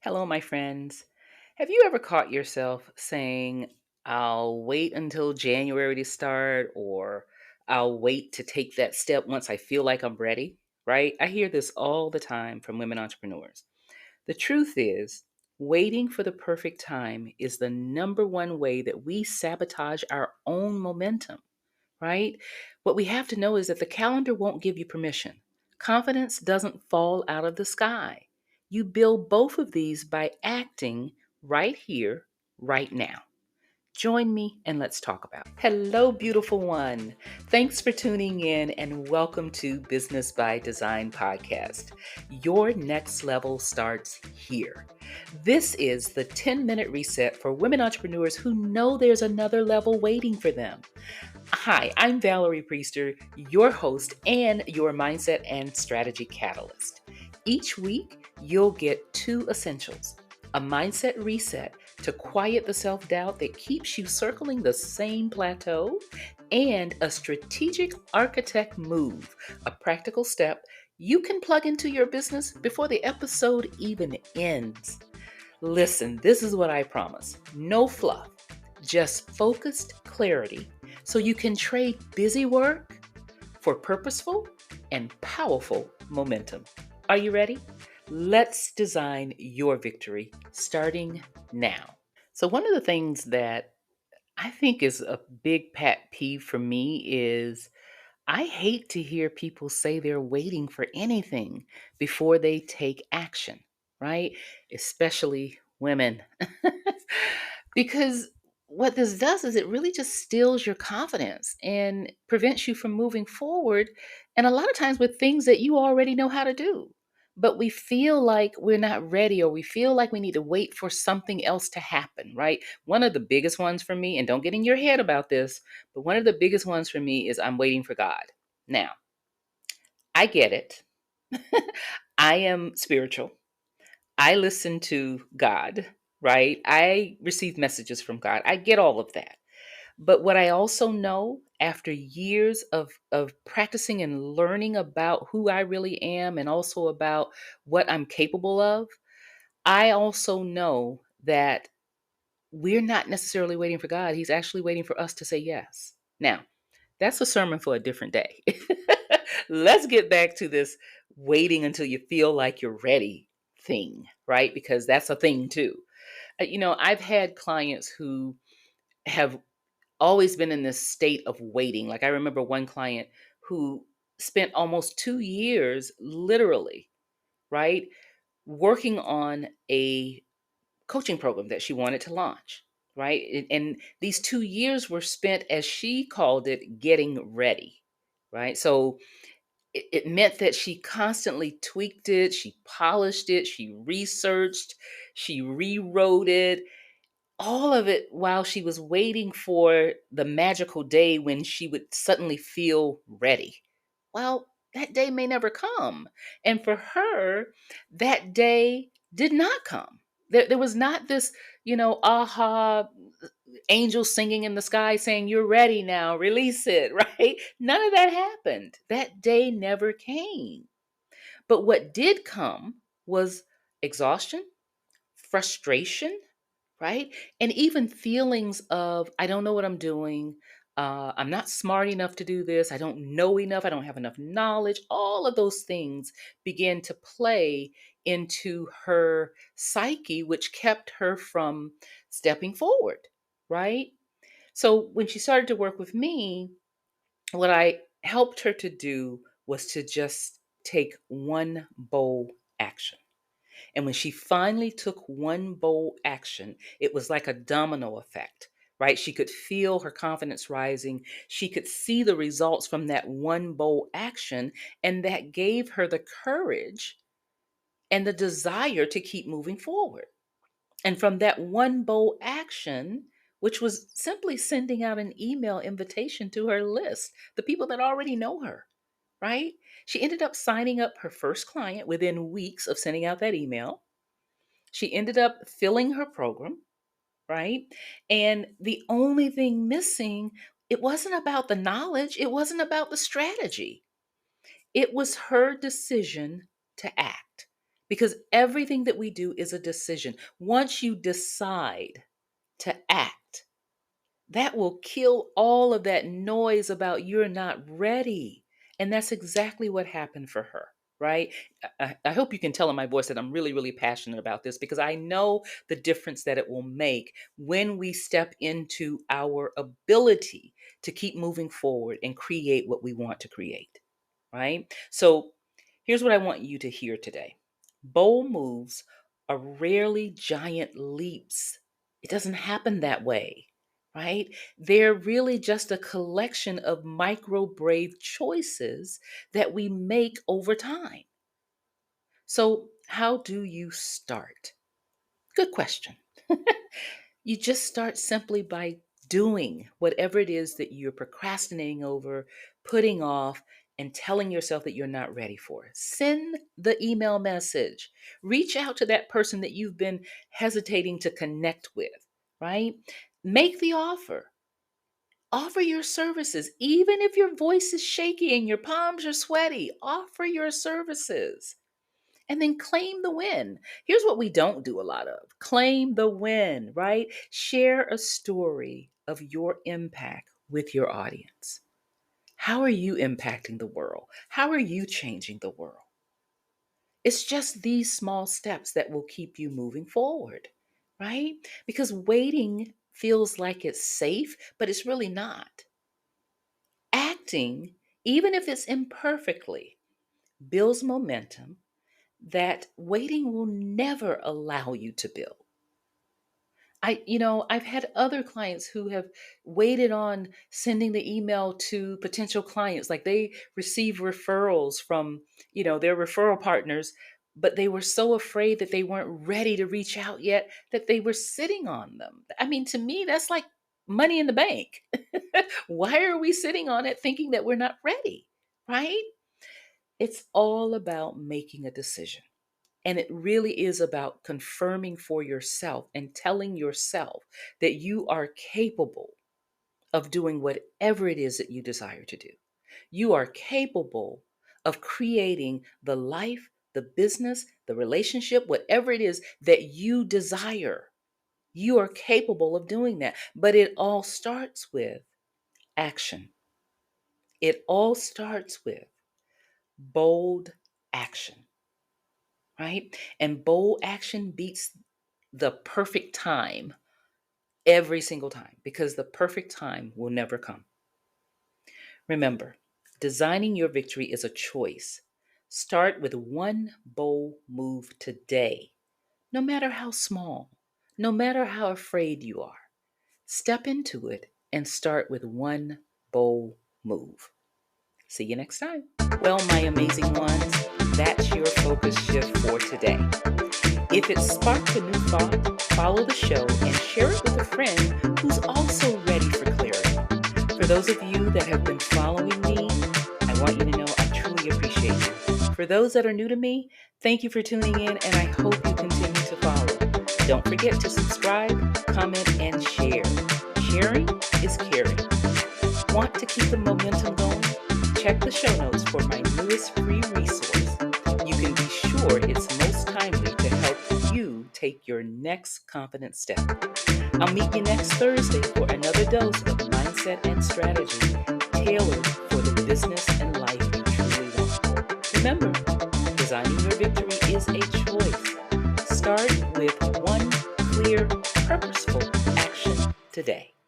Hello, my friends. Have you ever caught yourself saying, I'll wait until January to start, or I'll wait to take that step once I feel like I'm ready? Right? I hear this all the time from women entrepreneurs. The truth is, waiting for the perfect time is the number one way that we sabotage our own momentum, right? What we have to know is that the calendar won't give you permission. Confidence doesn't fall out of the sky. You build both of these by acting right here, right now. Join me and let's talk about it. Hello, beautiful one. Thanks for tuning in and welcome to Business by Design podcast. Your next level starts here. This is the 10-minute reset for women entrepreneurs who know there's another level waiting for them. Hi, I'm Valerie Priester, your host and your mindset and strategy catalyst. Each week, you'll get two essentials: a mindset reset to quiet the self doubt that keeps you circling the same plateau, and a strategic architect move, a practical step you can plug into your business before the episode even ends. Listen, this is what I promise: no fluff, just focused clarity so you can trade busy work for purposeful and powerful momentum. Are you ready? Let's design your victory starting now. So, one of the things that I think is a big pet peeve for me is I hate to hear people say they're waiting for anything before they take action, right? Especially women. Because what this does is it really just steals your confidence and prevents you from moving forward. And a lot of times with things that you already know how to do. But we feel like we're not ready, or we feel like we need to wait for something else to happen, right? One of the biggest ones for me, and don't get in your head about this, but one of the biggest ones for me is I'm waiting for God. Now, I get it. I am spiritual. I listen to God, right? I receive messages from God. I get all of that. But what I also know after years of practicing and learning about who I really am and also about what I'm capable of, I also know that we're not necessarily waiting for God. He's actually waiting for us to say yes. Now, that's a sermon for a different day. Let's get back to this waiting until you feel like you're ready thing, right? Because that's a thing too. I've had clients who have always been in this state of waiting. Like I remember one client who spent almost 2 years literally, right, working on a coaching program that she wanted to launch, right? And these 2 years were spent, as she called it, getting ready, right? So it meant that she constantly tweaked it, she polished it, she researched, she rewrote it, all of it while she was waiting for the magical day when she would suddenly feel ready. Well, that day may never come. And for her, that day did not come. There was not this, aha, angel singing in the sky saying, "You're ready now, release it," right? None of that happened. That day never came. But what did come was exhaustion, frustration, right? And even feelings of, I don't know what I'm doing. I'm not smart enough to do this. I don't know enough. I don't have enough knowledge. All of those things began to play into her psyche, which kept her from stepping forward, right? So when she started to work with me, what I helped her to do was to just take one bold action. And when she finally took one bold action, it was like a domino effect, right? She could feel her confidence rising. She could see the results from that one bold action. And that gave her the courage and the desire to keep moving forward. And from that one bold action, which was simply sending out an email invitation to her list, the people that already know her, right? She ended up signing up her first client within weeks of sending out that email. She ended up filling her program, right? And the only thing missing, it wasn't about the knowledge, it wasn't about the strategy. It was her decision to act. because everything that we do is a decision. Once you decide to act, that will kill all of that noise about you're not ready. And that's exactly what happened for her, right? I hope you can tell in my voice that I'm really, really passionate about this because I know the difference that it will make when we step into our ability to keep moving forward and create what we want to create, right? So here's what I want you to hear today: bold moves are rarely giant leaps. It doesn't happen that way, right? They're really just a collection of micro brave choices that we make over time. So, how do you start? Good question. You just start simply by doing whatever it is that you're procrastinating over, putting off, and telling yourself that you're not ready for. Send the email message. Reach out to that person that you've been hesitating to connect with, right? Make the offer. Offer your services. Even if your voice is shaky and your palms are sweaty, offer your services and then claim the win. Here's what we don't do a lot of: claim the win, right? Share a story of your impact with your audience. How are you impacting the world? How are you changing the world? It's just these small steps that will keep you moving forward, right? Because waiting feels like it's safe, but it's really not. Acting, even if it's imperfectly, builds momentum that waiting will never allow you to build. I've had other clients who have waited on sending the email to potential clients. Like they receive referrals from, their referral partners, but they were so afraid that they weren't ready to reach out yet that they were sitting on them. I mean, to me, that's like money in the bank. Why are we sitting on it thinking that we're not ready? Right? It's all about making a decision. And it really is about confirming for yourself and telling yourself that you are capable of doing whatever it is that you desire to do. You are capable of creating the life, the business, the relationship, whatever it is that you desire. You are capable of doing that. But it all starts with action. It all starts with bold action, right? And bold action beats the perfect time every single time because the perfect time will never come. Remember, designing your victory is a choice. Start with one bold move today, no matter how small, no matter how afraid you are. Step into it and start with one bold move. See you next time. Well, my amazing ones, that's your focus shift for today. If it sparked a new thought, follow the show and share it with a friend who's also ready for clarity. For those of you that have been following me, I want you to know I truly appreciate you. For those that are new to me, thank you for tuning in and I hope you continue to follow. Don't forget to subscribe, comment, and share. Sharing is caring. Want to keep the momentum going? Check the show notes for my newest free resource. You can be sure it's most timely to help you take your next confident step. I'll meet you next Thursday for another dose of mindset and strategy tailored for the business and life you truly want. Remember, designing your victory is a choice. Start with one clear, purposeful action today.